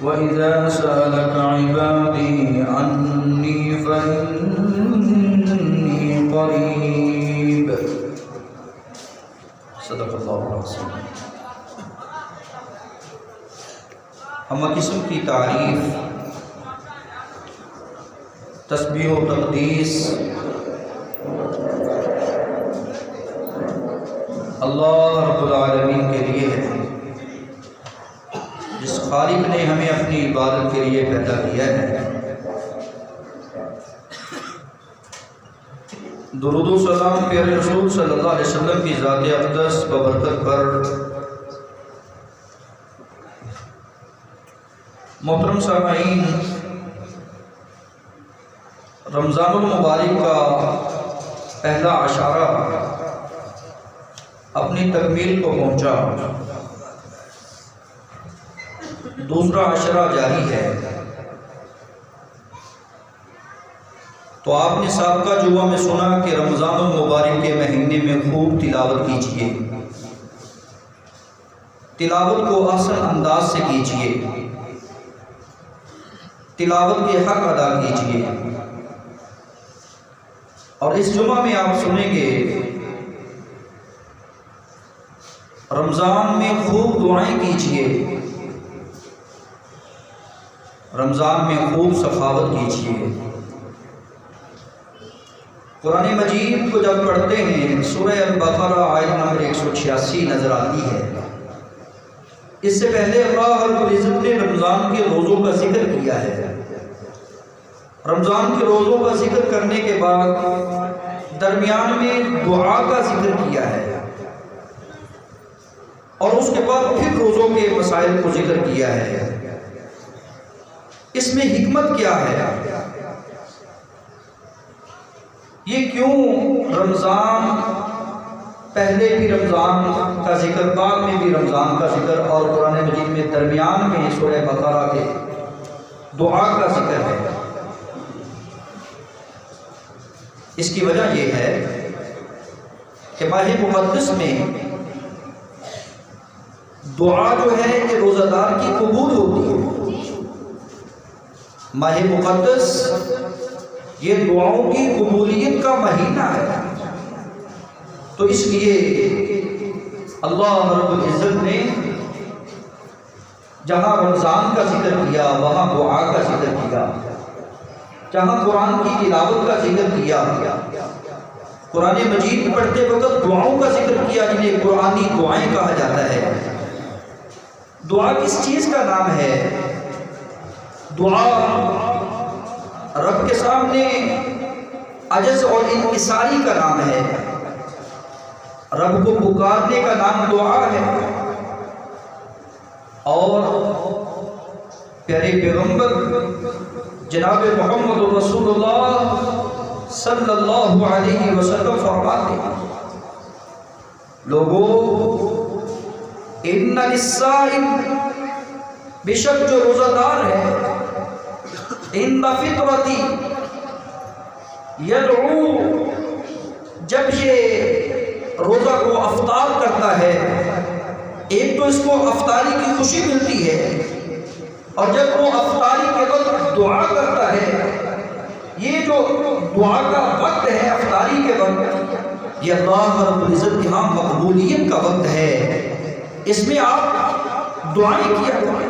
وَإِذَا سَأَلَكَ عِبَادِي عَنِّي فَإِنِّي قَرِيبٌ صدق اللہ العظیم۔ ہم قسم کی تعریف، تسبیح و تقدیس اللہ رب العالمین کے لیے ہے، جس خالق نے ہمیں اپنی عبادت کے لیے پیدا کیا ہے۔ درود و سلام پیارے رسول صلی اللہ علیہ وسلم کی ذات اقدس ببرکت پر۔ محترم سامعین، رمضان المبارک کا پہلا عشارہ اپنی تکمیل کو پہنچا، دوسرا عشرہ جاری ہے۔ تو آپ نے سابقہ جمعہ میں سنا کہ رمضان المبارک کے مہینے میں خوب تلاوت کیجیے، تلاوت کو احسن انداز سے کیجیے، تلاوت کے حق ادا کیجیے۔ اور اس جمعہ میں آپ سنیں گے رمضان میں خوب دعائیں کیجیے، رمضان میں خوب سخاوت کیجیے۔ قرآن مجید کو جب پڑھتے ہیں سورہ البقرہ آیت نمبر 186 نظر آتی ہے۔ اس سے پہلے اللہ رب العزت نے رمضان کے روزوں کا ذکر کیا ہے۔ رمضان کے روزوں کا ذکر کرنے کے بعد درمیان میں دعا کا ذکر کیا ہے، اور اس کے بعد پھر روزوں کے مسائل کو ذکر کیا ہے۔ اس میں حکمت کیا ہے؟ یہ کیوں رمضان پہلے بھی رمضان کا ذکر، بعد میں بھی رمضان کا ذکر، اور قرآن مجید میں درمیان میں سورہ بقرہ کے دعا کا ذکر ہے؟ اس کی وجہ یہ ہے کہ ماہ مقدس میں دعا جو ہے یہ روزہ دار کی قبول ہوتی ہے۔ ماہ مقدس یہ دعاؤں کی قبولیت کا مہینہ ہے، تو اس لیے اللہ رب العزت نے جہاں رمضان کا ذکر کیا وہاں دعا کا ذکر کیا، جہاں قرآن کی تلاوت کا ذکر کیا، قرآن مجید پڑھتے وقت دعاؤں کا ذکر کیا، جنہیں قرآنی دعائیں کہا جاتا ہے۔ دعا کس چیز کا نام ہے؟ دعا رب کے سامنے عجز اور انکساری کا نام ہے، رب کو پکارنے کا نام دعا ہے۔ اور پیارے پیغمبر جناب محمد رسول اللہ صلی اللہ علیہ وسلم فرماتے ہیں، لوگوں ان للصائم، بے شک جو روزہ دار ہے، ان فطرتی یدعو، جب یہ روزہ کو افطار کرتا ہے، ایک تو اس کو افطاری کی خوشی ملتی ہے، اور جب وہ افطاری کے وقت دعا کرتا ہے، یہ جو دعا کا وقت ہے افطاری کے وقت، یہ اللہ رب العزت کے ہاں مقبولیت کا وقت ہے۔ اس میں آپ دعائیں کیا کریں۔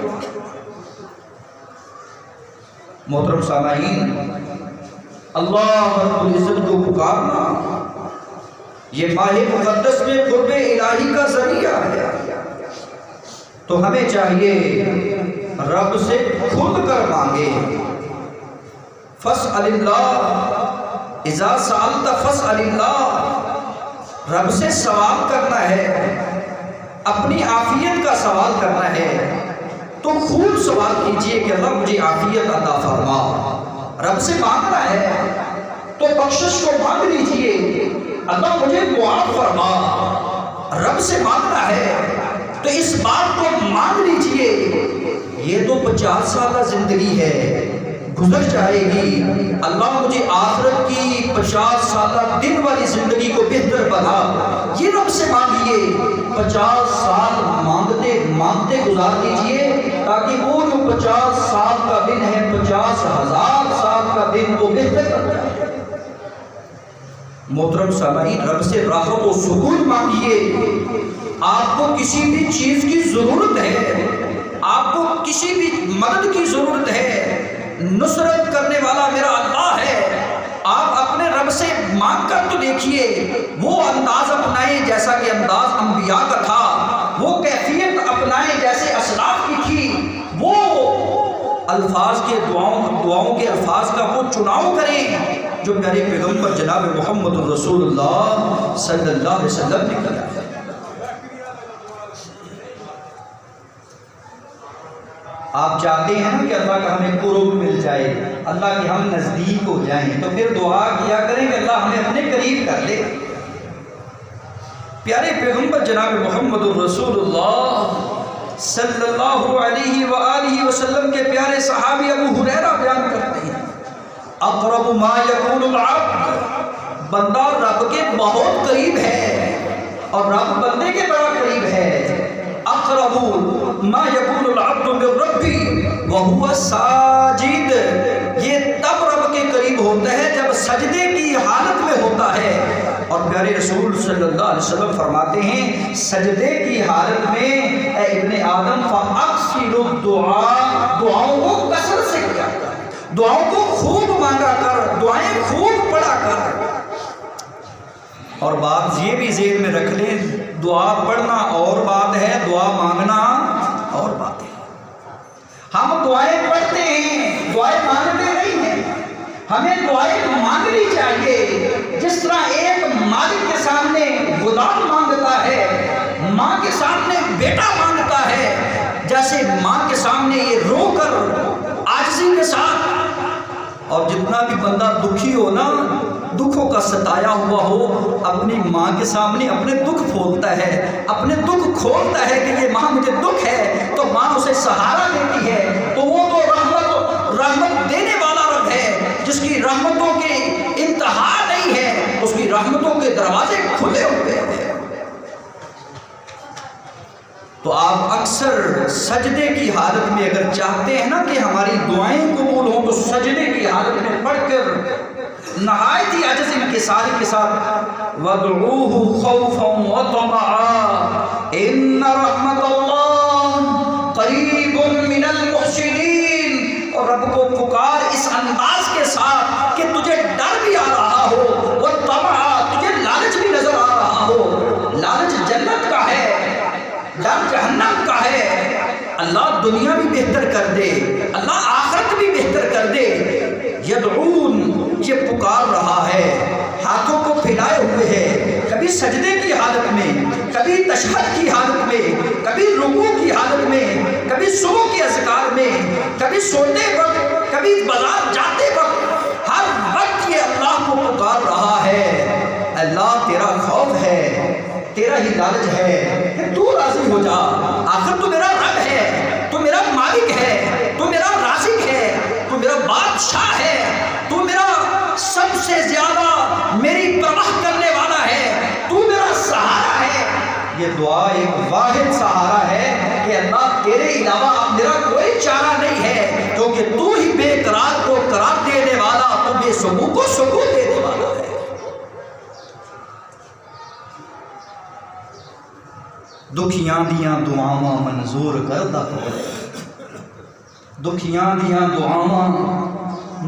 محترم سامعین، اللہ رب العزت کو پکارنا یہ ماہ مقدس میں قرب الہی کا ذریعہ ہے، تو ہمیں چاہیے رب سے خود کر مانگے۔ فاسأل اللہ اذا سألت فاسأل اللہ، رب سے سوال کرنا ہے، اپنی عافیت کا سوال کرنا ہے، تو خوب سوال کیجئے کہ اللہ مجھے عافیت عطا فرما۔ رب سے مانگنا ہے تو بخشش کو مانگ لیجئے، اللہ مجھے معاف فرما۔ رب سے مانگنا ہے تو اس بات کو مانگ لیجئے، یہ تو 50 سالہ زندگی ہے، گزر جائے گی، اللہ مجھے آخرت کی 50 سالہ دن والی زندگی کو بہتر بنا، یہ رب سے مانگیے۔ 50 سال مانگتے مانگتے گزار دیجئے، 50 سال کا دن ہے، 50,000 سال کا دن وہ بہتر کرتا ہے۔ محترم سامعین، رب سے راحت و سکون مانگیے۔ آپ کو کسی بھی چیز کی ضرورت ہے، آپ کو کسی بھی مدد کی ضرورت ہے، نصرت کرنے والا میرا اللہ ہے۔ آپ اپنے رب سے مانگ کر تو دیکھیے، وہ انداز اپنائیں جیسا کہ انداز انبیاء کا تھا، وہ کیفیت اپنائیں جیسے اسلاف کی تھی، وہ الفاظ کے دعاؤں کے الفاظ کا وہ چناؤ کریں جو میرے پیغمبر جناب محمد رسول اللہ صلی اللہ علیہ وسلم نے کیا ہے۔ آپ چاہتے ہیں نا کہ اللہ کا ہمیں قرب مل جائے، اللہ کے ہم نزدیک ہو جائیں، تو پھر دعا کیا کریں کہ اللہ ہمیں اپنے قریب کر لے۔ پیارے پیغمبر جناب محمد رسول اللہ صلی اللہ علیہ وآلہ وسلم کے پیارے صحابی ابو ہریرہ بیان کرتے ہیں، اقرب ما یکون العبد، بندہ رب کے بہت قریب ہے اور رب بندے کے بڑا قریب ہے۔ اقرب ما یکون العبد من ربی وہو ساجد، یہ تب رب کے قریب ہوتا ہے جب سجدے کی حالت میں ہوتا ہے۔ اور پیارے رسول صلی اللہ علیہ وسلم فرماتے ہیں سجدے کی حالت میں اے ابن آدم فاکثر الدعاء، دعاؤں کو کثرت سے کیا کر، دعاؤں کو خوب مانگا کر، دعائیں خوب پڑھا کر۔ اور بات یہ بھی ذہن میں رکھ لیں، دعا پڑھنا اور بات ہے، دعا مانگنا اور بات ہے۔ ہم دعائیں پڑھتے ہیں، دعائیں مانگتے نہیں ہیں۔ ہمیں دعائیں مانگنی چاہیے، جس طرح ایک مالک کے سامنے غلام مانگتا ہے، ماں کے سامنے بیٹا مانگتا ہے، جیسے ماں کے سامنے یہ رو کر عاجزی کے ساتھ۔ اور جتنا بھی بندہ دکھی ہو نا، دکھوں کا ستایا ہوا ہو، اپنی ماں کے سامنے اپنے دکھ پھولتا ہے، اپنے دکھ کھولتا ہے کہ یہ ماں مجھے دکھ ہے، تو ماں اسے سہارا دیتی ہے۔ تو وہ تو رحمت دینے والا رب ہے، جس کی رحمتوں کے انتہا نہیں ہے، اس کی رحمتوں کے دروازے کھلے ہوئے ہیں۔ تو آپ اکثر سجدے کی حالت میں اگر چاہتے ہیں نا کہ ہماری دعائیں قبول ہوں، تو سجدے کی حالت میں پڑھ کر نہایت ہی عجز انکساری کے ساتھ وَادْعُوهُ خَوْفًا وَطَمَعًا إِنَّ رَحْمَتَ اللَّهِ قَرِيبٌ مِّنَ الْمُحْسِنِينَ، اور رب کو پکار اس انداز کے ساتھ کہ تجھے ڈر بھی آ رہا ہو، وَطَمَعًا، تجھے لالچ بھی نظر آ رہا ہو۔ لالچ جنت کا ہے، ڈر جہنم کا ہے۔ اللہ دنیا بھی بہتر کر دے، اللہ آخرت بھی بہتر کر دے۔ یدعون، یہ پکار رہا ہے، ہاتھوں کو پھیلائے ہوئے ہے، کبھی سجدے کی حالت میں، کبھی تشہد کی حالت میں، کبھی رکوع کی حالت میں، کبھی صبح کے اذکار میں، کبھی سوتے وقت، کبھی بازار جاتے وقت، ہر وقت یہ اللہ کو پکار رہا ہے۔ اللہ تیرا خوف ہے، تیرا ہی لالچ ہے کہ تو راضی ہو جا، آخر تو میرا رب ہے، تو میرا مالک ہے، تو میرا رازق ہے، تو میرا بادشاہ ہے، تو میرا سب سے زیادہ میری پرواہ کرنے والا ہے، تو میرا سہارا ہے۔ یہ دعا ایک واحد سہارا ہے کہ اللہ تیرے علاوہ اب میرا کوئی چارہ نہیں ہے، کیونکہ تو ہی بے قرار کو قرار دینے والا، تو بے سکون کو سکون دینے والا ہے۔ دکھیاں دیاں دعاواں منظور کردہ کون، دکھیاں دیاں دعاواں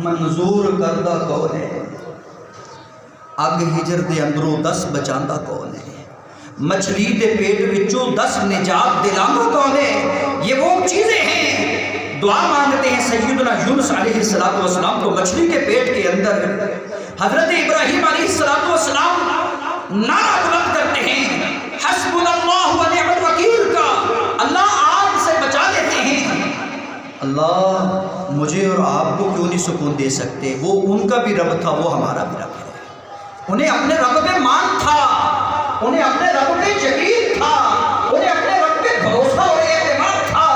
منظور کردہ کون ہے، اگ ہجر دے اندروں 10 بچاندہ کون ہے، مچھلی دے پیٹ وچوں 10 نجات دلاندہ کون ہے۔ یہ وہ چیزیں ہیں، دعا مانگتے ہیں سیدنا یونس علیہ السلام تو مچھلی کے پیٹ کے اندر، حضرت ابراہیم علیہ السلام نعرہ بلند کرتے ہیں حسبنا اللہ و نعم الوکیل کا، اللہ آگ سے بچا لیتے ہیں۔ اللہ مجھے اور آپ کو کیوں نہیں سکون دے سکتے؟ وہ ان کا بھی رب تھا، وہ ہمارا بھی رب ہے۔ انہیں اپنے رب پہ مان تھا، انہیں اپنے رب پہ یقین تھا، انہیں اپنے رب پہ بھروسہ اور اعتماد تھا۔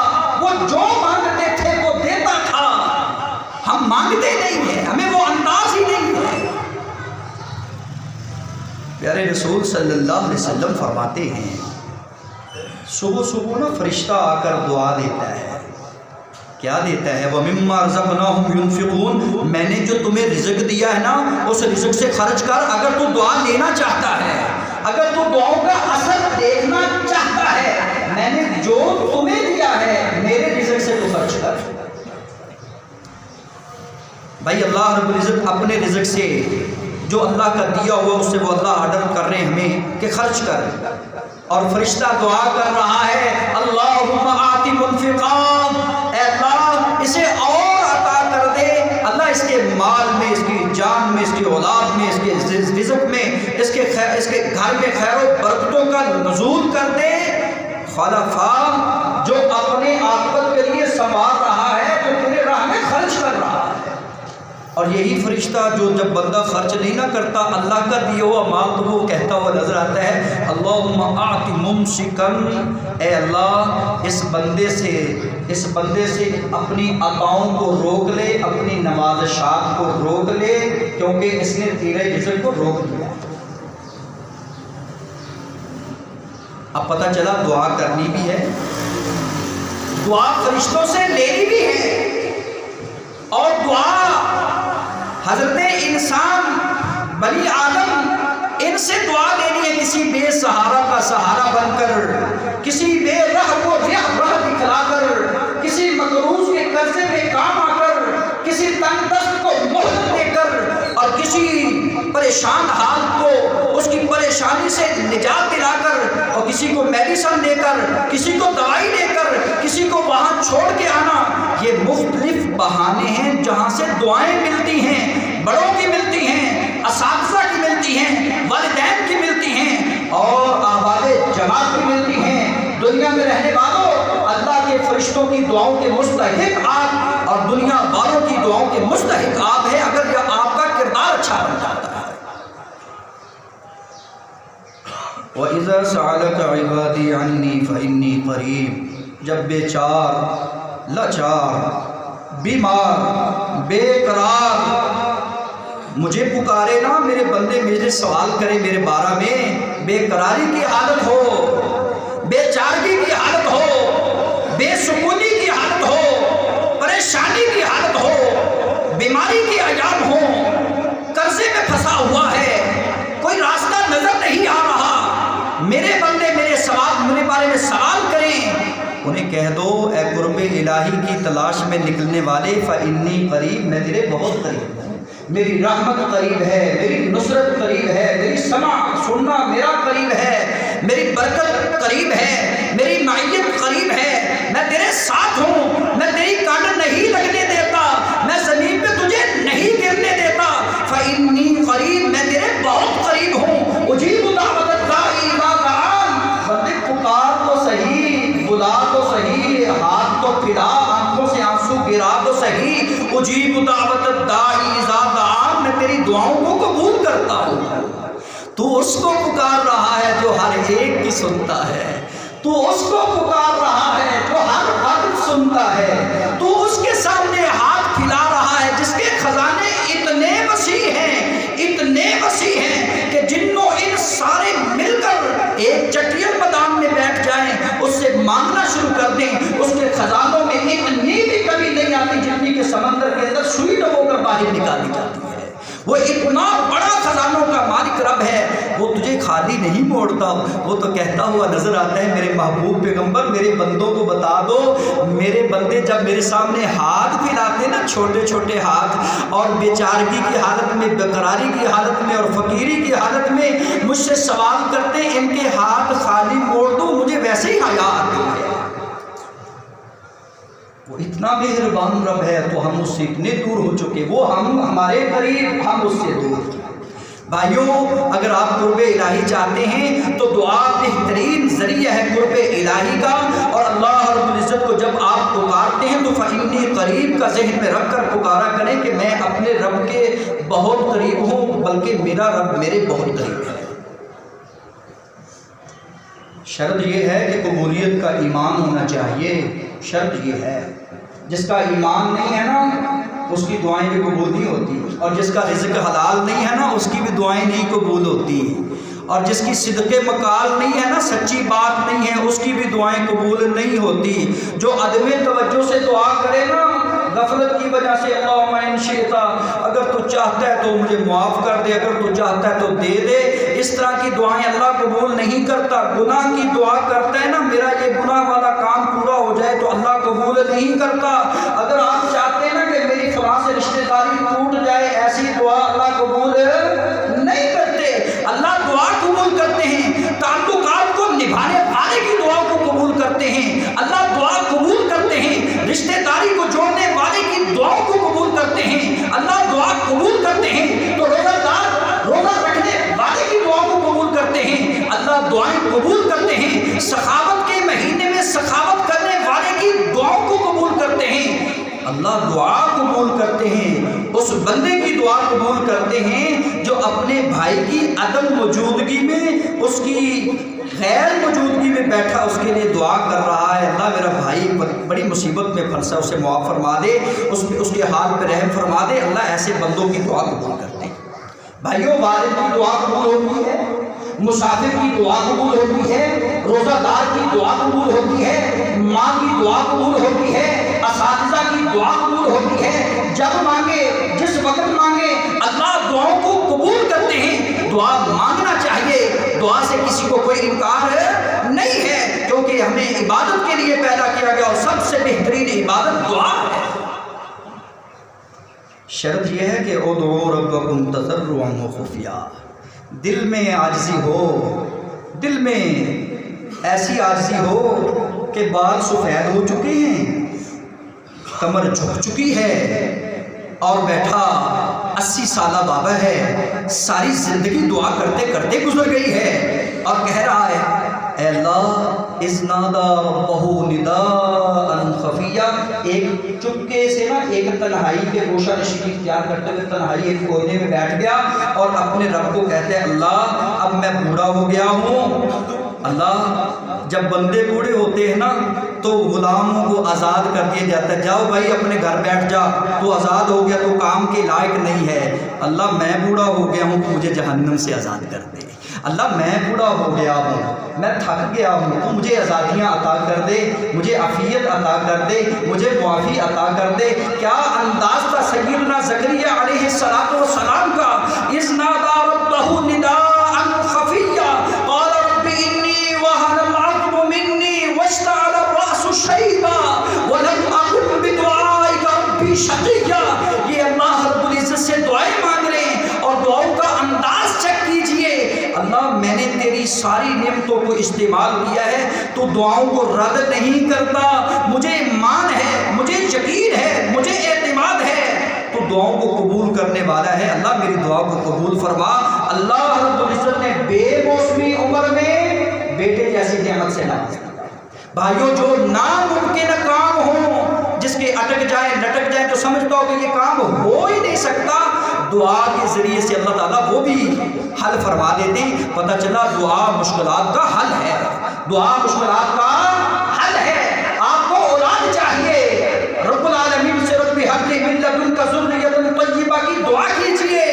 وہ جو مانگتے تھے وہ دیتا تھا۔ ہم مانگتے نہیں ہیں، ہمیں وہ انداز ہی نہیں ہے۔ پیارے رسول صلی اللہ علیہ وسلم فرماتے ہیں صبح صبح نا فرشتہ آ کر دعا دیتا ہے کیا دیتا ہے؟ وَمِمَّا رَزَقْنَاهُمْ يُنْفِقُونَ، میں نے جو تمہیں رزق دیا ہے نا اس رزق سے خرچ کر۔ اگر تو دعا لینا چاہتا ہے، اگر تو دعاؤں کا اثر دیکھنا چاہتا ہے، میں نے جو تمہیں دیا ہے میرے رزق سے تو خرچ کر۔ بھائی اللہ رب العزت اپنے رزق سے جو اللہ کا دیا ہوا اس سے وہ اللہ آرڈر کر رہے ہیں ہمیں کہ خرچ کر، اور فرشتہ دعا کر رہا ہے اللہم آتی منفقان، اے اللہ اسے اور عطا کر دے، اللہ اس کے مال میں، اس کی جان میں، اس کی اولاد میں، اس کے رزق میں، اس کے گھر میں خیر و برکتوں کا نزول کر دے۔ خلفاء جو اپنے عاقبت کے لیے سنوار رہا ہے، جو تیرے راہ میں خرچ کر رہا ہے، اور یہی فرشتہ جو جب بندہ خرچ نہیں نہ کرتا اللہ کا دیا ہوا مال تو وہ کہتا ہوا نظر آتا ہے اللہم آتی ممسکن، اے اللہ اس بندے سے اپنی عطاؤں کو روک لے، اپنی نوازشات کو روک لے، کیونکہ اس نے تیرے رزق کو روک دیا۔ اب پتہ چلا دعا کرنی بھی ہے، دعا فرشتوں سے لینی بھی ہے، اور دعا حضرت انسان بنی آدم ان سے دعا لینی ہے، کسی بے سہارا کا سہارا بن کر، کسی بے رہ کو راہ دکھلا کر، کسی مقروض کے قرضے میں کام آ کر، کسی تنگ دست کو مہلت دے کر، اور کسی پریشان حال کو اس کی پریشانی سے نجات دلا کر، اور کسی کو میڈیسن دے کر، کسی کو دوائی دے کر، کسی کو وہاں چھوڑ کے آنا، یہ مختلف بہانے ہیں جہاں سے دعائیں ملتی ہیں، بڑوں کی ملتی ہیں، اساتذہ کی ملتی ہیں، والدین کی ملتی ہیں، اور آباد جماعت کی ملتی ہیں۔ دنیا میں رہنے والوں اللہ کے فرشتوں کی دعاؤں کے مستحق آپ، اور دنیا والوں کی دعاؤں کے مستحق آپ ہیں اگر یہ آپ کا کردار اچھا بن جاتا ہے۔ وَإِذَا سَأَلَكَ عِبَادِي عَنِّي فَإِنِّي قَرِيبٌ، جب بے چار، لاچار، بیمار، بے قرار مجھے پکارے نا میرے بندے، مجھے سوال کرے میرے بارے میں، بے قراری کی حالت ہو، بے چارگی کی حالت ہو، بے سکونی کی حالت ہو، پریشانی کی حالت ہو، بیماری کی ایام ہو، قرضے میں پھنسا ہوا ہے، کوئی راستہ نظر نہیں آ رہا، میرے بندے میرے بارے میں سوال کریں، انہیں کہہ دو اے قرب الہی کی تلاش میں نکلنے والے فإنی قریب، میں تیرے بہت قریب ہوں، میری رحمت قریب ہے، میری نصرت قریب ہے، میری سننا میرا قریب ہے، میری برکت قریب ہے، میری معیت قریب ہے، میں تیرے ساتھ ہوں، میں تیری کان نہیں لگنے دیتا، میں زمین پہ تجھے نہیں گرنے دیتا، فإنی قریب، میں تیرے بہت قریب ہوں، اجیب دعوت الداعی اذا دعان، بندے پکار تو صحیح، بلا تو صحیح، ہاتھ تو پھیلا، آنکھوں سے آنسو گرا تو صحیح، اجیب دعوت الداعی اذا دعان، میں تیری دعاؤں کو قبول کرتا ہوں۔ تو اس کو پکار رہا ہے جو ہر ایک کی سنتا ہے، تو اس کو پکار رہا ہے جو ہر وقت سنتا ہے، تو اس کے سامنے ہاتھ پھیلا رہا ہے جس کے خزانے اتنے وسیع ہیں کہ جنوں ان سارے مل کر ایک چٹیل میدان میں بیٹھ جائیں، اس سے مانگنا شروع کر دیں، اس کے خزانوں میں اتنی بھی کمی نہیں آتی جتنی کہ سمندر کے اندر سوئی ڈبو کر باہر نکالی جاتی ہے۔ وہ اتنا بڑا خزانوں کا مالک رب ہے، وہ تجھے خالی نہیں موڑتا، وہ تو کہتا ہوا نظر آتا ہے میرے محبوب پیغمبر میرے بندوں کو بتا دو، میرے بندے جب میرے سامنے ہاتھ پھیلاتے نا، چھوٹے چھوٹے ہاتھ، اور بے چارگی کی حالت میں، بےقراری کی حالت میں، اور فقیری کی حالت میں مجھ سے سوال کرتے ان کے ہاتھ خالی موڑ دو، مجھے ویسے ہی حیا آتی ہے۔ وہ اتنا مہربان رب ہے تو ہم اس سے اتنے دور ہو چکے، وہ ہمارے قریب، ہم اس سے دور۔ بھائیوں اگر آپ قرب الہی چاہتے ہیں تو دعا بہترین ذریعہ ہے قرب الہی کا، اور اللہ رب العزت کو جب آپ پکارتے ہیں تو فإنی قریب کا ذہن میں رکھ کر پکارا کریں کہ میں اپنے رب کے بہت قریب ہوں، بلکہ میرا رب میرے بہت قریب ہے۔ شرط یہ ہے کہ قبولیت کا ایمان ہونا چاہیے، شرط یہ ہے، جس کا ایمان نہیں ہے نا اس کی دعائیں بھی قبول نہیں ہوتی، اور جس کا رزق حلال نہیں ہے نا اس کی بھی دعائیں نہیں قبول ہوتی، اور جس کی صدق مقال نہیں ہے نا، سچی بات نہیں ہے، اس کی بھی دعائیں قبول نہیں ہوتی۔ جو عدم توجہ سے دعا کرے نا، غفلت کی وجہ سے، اللہم ان شئت، اگر تو چاہتا ہے تو مجھے معاف کر دے، اگر تو چاہتا ہے تو دے دے، اس طرح کی دعائیں اللہ قبول نہیں کرتا۔ گناہ کی دعا کرتا ہے نا، میرا یہ گناہ والا کام پورا ہو جائے، تو اللہ قبول نہیں کرتا۔ اگر آپ چاہتے ہیں نا کہ میری فلاں سے رشتہ داری ٹوٹ جائے، ایسی دعا اللہ قبول نہیں کرتے۔ اللہ دعا قبول کرتے ہیں، تعلقات کو نبھانے والے کی دعا کو قبول کرتے ہیں، اللہ دعا قبول کرتے ہیں، رشتہ داری کو جوڑنے والے کی دعاؤں کو قبول کرتے ہیں، اللہ دعا قبول کرتے ہیں۔ تو روزہ دار روزہ رکھنے والے کی دعا کو قبول کرتے ہیں، اللہ دعائیں قبول کرتے ہیں۔ سخاوت کے مہینے میں سخاوت کرنے والے کی دعاؤں کو قبول کرتے ہیں، اللہ دعا قبول کرتے ہیں۔ اس بندے کی دعا قبول کرتے ہیں جو اپنے بھائی کی عدم موجودگی میں، اس کی غیر موجودگی میں بیٹھا اس کے لیے دعا کر رہا ہے، اللہ میرا بھائی بڑی مصیبت میں پھنسا، اسے معاف فرما دے، اس کے حال پہ رحم فرما دے۔ اللہ ایسے بندوں کی دعا قبول کرتے ہیں۔ بھائیوں، والد کی دعا قبول ہوتی ہے، مسافر کی دعا قبول ہوتی ہے، روزہ دار کی دعا قبول ہوتی ہے، ماں کی دعا قبول ہوتی ہے، اساتذہ کی دعا قبول ہوتی ہے۔ جب مانگے، جس وقت مانگے، اللہ دعاؤں کو قبول کرتے ہیں۔ دعا مانگنا چاہیے، دعا سے کسی کو کوئی انکار نہیں ہے، کیونکہ ہمیں عبادت کے لیے پیدا کیا گیا اور سب سے بہترین عبادت دعا ہے۔ شرط یہ ہے کہ ادعوا ربکم تضرعا وخفیا، دل میں عاجزی ہو، دل میں ایسی عاجزی ہو کہ بال سفید ہو چکے ہیں، کمر جھک چکی ہے، اور بیٹھا 80 سالہ بابا ہے، ساری زندگی دعا کرتے کرتے گزر گئی ہے، اور کہہ رہا ہے اے اللہ اذ نادا ربہ نداء خفیا، ایک چپکے سے نا، ایک تنہائی کے گوشہ نشینی اختیار کرتے ہوئے تنہائی ایک کونے میں بیٹھ گیا اور اپنے رب کو کہتے ہیں اللہ اب میں بوڑھا ہو گیا ہوں۔ اللہ جب بندے بوڑھے ہوتے ہیں نا تو غلاموں کو آزاد کر دیا جاتا ہے، جاؤ بھائی اپنے گھر بیٹھ جا، تو آزاد ہو گیا، تو کام کے لائق نہیں ہے۔ اللہ میں بوڑھا ہو گیا ہوں، تو مجھے جہنم سے آزاد کر دے۔ اللہ میں بوڑھا ہو گیا ہوں، میں تھک گیا ہوں، تو مجھے آزادیاں عطا کر دے، مجھے عافیت عطا کر دے، مجھے معافی عطا کر دے۔ کیا انداز تھا سیدنا زکریا علیہ السلام کا، اذ نادا ربہ نداء خفیا قال رب انی وہن العظم منی واشتعل الرأس شیبا ولم اکن بدعائک ربی شقیا۔ یہ اللہ رب العزت سے دعائیں مانگ رہے ہیں، اور دعاؤں کا انداز چیک کیجئے۔ اللہ میں نے تیری ساری نعمتوں کو استعمال کیا ہے، تو دعاؤں کو رد نہیں کرتا، مجھے ایمان ہے، مجھے یقین ہے، مجھے اعتماد ہے، تو دعاؤں کو قبول کرنے والا ہے۔ اللہ میری دعا کو قبول فرما۔ اللہ رب العزت نے بے موسمی عمر میں بیٹے جیسی نعمت سے نوازا۔ بھائیوں، جو ناممکن کام ہوں، جس کے اٹک جائیں لٹک جائیں تو سمجھتا ہو کہ یہ کام ہو ہی نہیں سکتا، دعا کے ذریعے سے اللہ تعالیٰ وہ بھی حل فرما دیتے ہیں۔ پتہ چلا دعا مشکلات کا حل ہے، دعا مشکلات کا حل ہے۔ آپ کو اولاد چاہیے، رب العالمین سے رب حب لی من لدنک ذریۃ طیبہ کی دعا کیجئے۔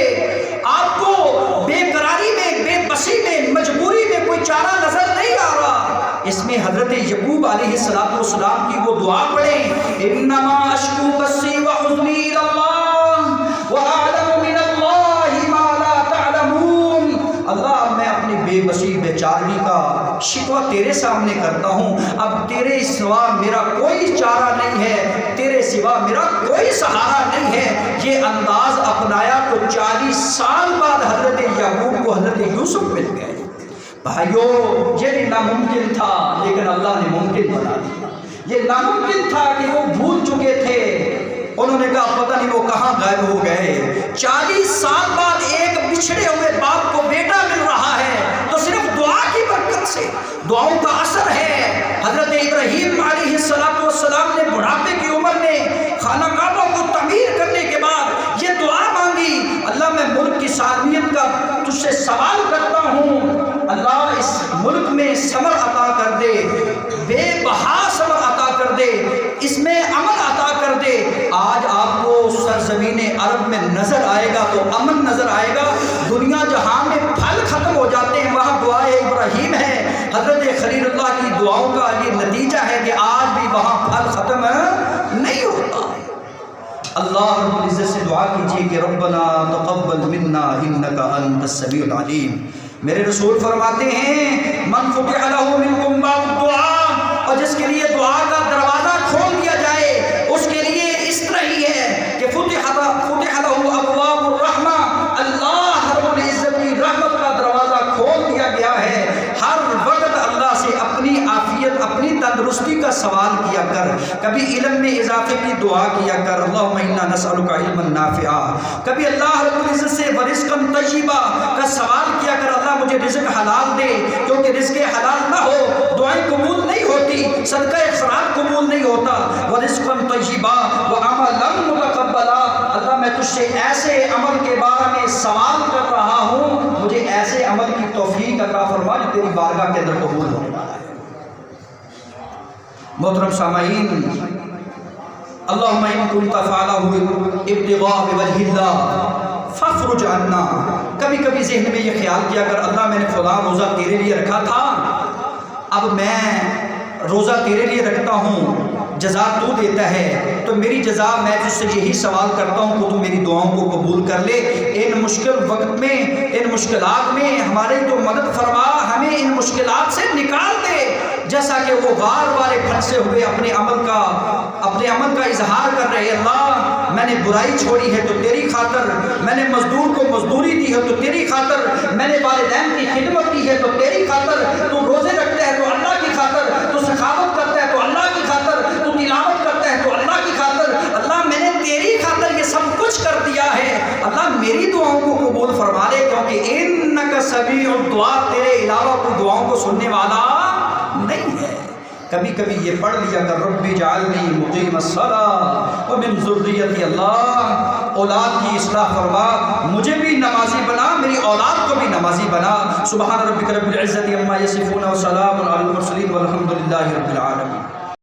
آپ کو بے قراری میں، بے بسی میں، مجبوری میں کوئی چارہ نظر نہیں آ رہا، اس میں حضرت یعقوب علیہ السلام کی وہ دعا پڑھیں، انما اشکو بثی وحزنی الی اللہ واعلم من اللہ ما لا تعلمون۔ اللہ میں اپنی بے بسی بے چارگی کا شکوہ تیرے سامنے کرتا ہوں، اب تیرے سوا میرا کوئی چارہ نہیں ہے، تیرے سوا میرا کوئی سہارا نہیں ہے۔ یہ انداز اپنایا تو 40 سال بعد حضرت یعقوب کو حضرت یوسف مل گئے۔ بھائیوں، یہ بھی ناممکن تھا لیکن اللہ نے ممکن بنا دیا۔ یہ ناممکن تھا کہ وہ بھول چکے تھے، انہوں نے کہا پتہ نہیں وہ کہاں غائب ہو گئے۔ 40 سال بعد ایک بچھڑے ہوئے باپ کو بیٹا مل رہا ہے، تو صرف دعا کی برکت سے، دعاؤں کا اثر ہے۔ حضرت ابراہیم علیہ السلام نے بڑھاپے کی عمر میں خانہ کعبہ کو تعمیر کرنے کے بعد یہ دعا مانگی، اللہ میں ملک کی سالمیت کا تجھ سے سوال کرتا ہوں، اللہ اس ملک میں ثمر عطا کر دے، بے بہا ثمر عطا کر دے، اس میں امن عطا کر دے۔ آج آپ کو سرزمین عرب میں نظر آئے گا تو امن نظر آئے گا، دنیا جہاں میں پھل ختم ہو جاتے ہیں وہاں خلیل اللہ کی دعاؤں کا یہ نتیجہ ہے کہ آج بھی وہاں پھل ختم نہیں ہوتا۔ اللہ رب العزت سے دعا کیجیے کہ ربنا تقبل منا انک انت السمیع العلیم۔ میرے رسول فرماتے ہیں من فتح لہ منکم باب الدعاء، اور جس کے لیے دعا کا دروازہ کھول دیا جائے اس کے لیے اس طرح ہی ہے کہ فتح لہ ابواب الرحمہ، اللہ رب العزت کی رحمت کا دروازہ کھول دیا گیا ہے۔ ہر وقت اللہ سے اپنی عافیت، اپنی تندرستی کا سوال کیا کر، کبھی علم میں اضافے کی دعا کیا کر، اللہم انا نسألک علما نافعا، کبھی اللہ رب العزت سے ورزقا طیبا کا سوال کیا کر، اللہ مجھے رزق حلال دے، کیونکہ رزق حلال نہ ہو دعائیں قبول نہیں ہوتی، صدقہ خیرات قبول نہیں ہوتا۔ ورزقا طیبا وعملا متقبلا، اللہ میں تجھ سے ایسے عمل کے بارے میں سوال کر رہا ہوں، مجھے ایسے عمل کی توفیق عطا فرما جو تیری بارگاہ کے اندر قبول ہونے والا ہے۔ محترم سامعین، اللہم ان کنت فعلہ ابتغاء بوجہ اللہ فافرج عنا، کبھی کبھی ذہن میں یہ خیال کیا کر اللہ میں نے فلاں روزہ تیرے لیے رکھا تھا، اب میں روزہ تیرے لیے رکھتا ہوں، جزا تو دیتا ہے، تو میری جزا میں تجھ سے یہی سوال کرتا ہوں کہ تو میری دعاؤں کو قبول کر لے، ان مشکل وقت میں، ان مشکلات میں ہماری تو مدد فرما، ہمیں ان مشکلات سے نکال دے، جیسا کہ وہ غار والے پھنسے ہوئے اپنے عمل کا اظہار کر رہے، اللہ میں نے برائی چھوڑی ہے تو تیری خاطر، میں نے مزدور کو مزدوری دی ہے تو تیری خاطر، میں نے والدین کی خدمت کی ہے تو تیری خاطر، تو روزے رکھتا ہے تو اللہ کی خاطر، تو سخاوت کرتا ہے تو اللہ کی خاطر، تو تلاوت کرتا ہے تو اللہ کی خاطر، اللہ میں نے تیری خاطر یہ سب کچھ کر دیا ہے، اللہ میری دعاؤں کو قبول فرما لے، کیونکہ انک سمیع الدعاء، تیرے علاوہ کوئی دعاؤں کو سننے والا نہیں ہے۔ کبھی کبھی یہ پڑھ لیا کر رب اجعلنی مقیم الصلاۃ ومن ذریتی، اللہ اولاد کی اصلاح فرما، مجھے بھی نمازی بنا، میری اولاد کو بھی نمازی بنا۔ سبحان ربک رب العزت عما یصفون وسلام علی المرسلین والحمد للہ رب العالمین۔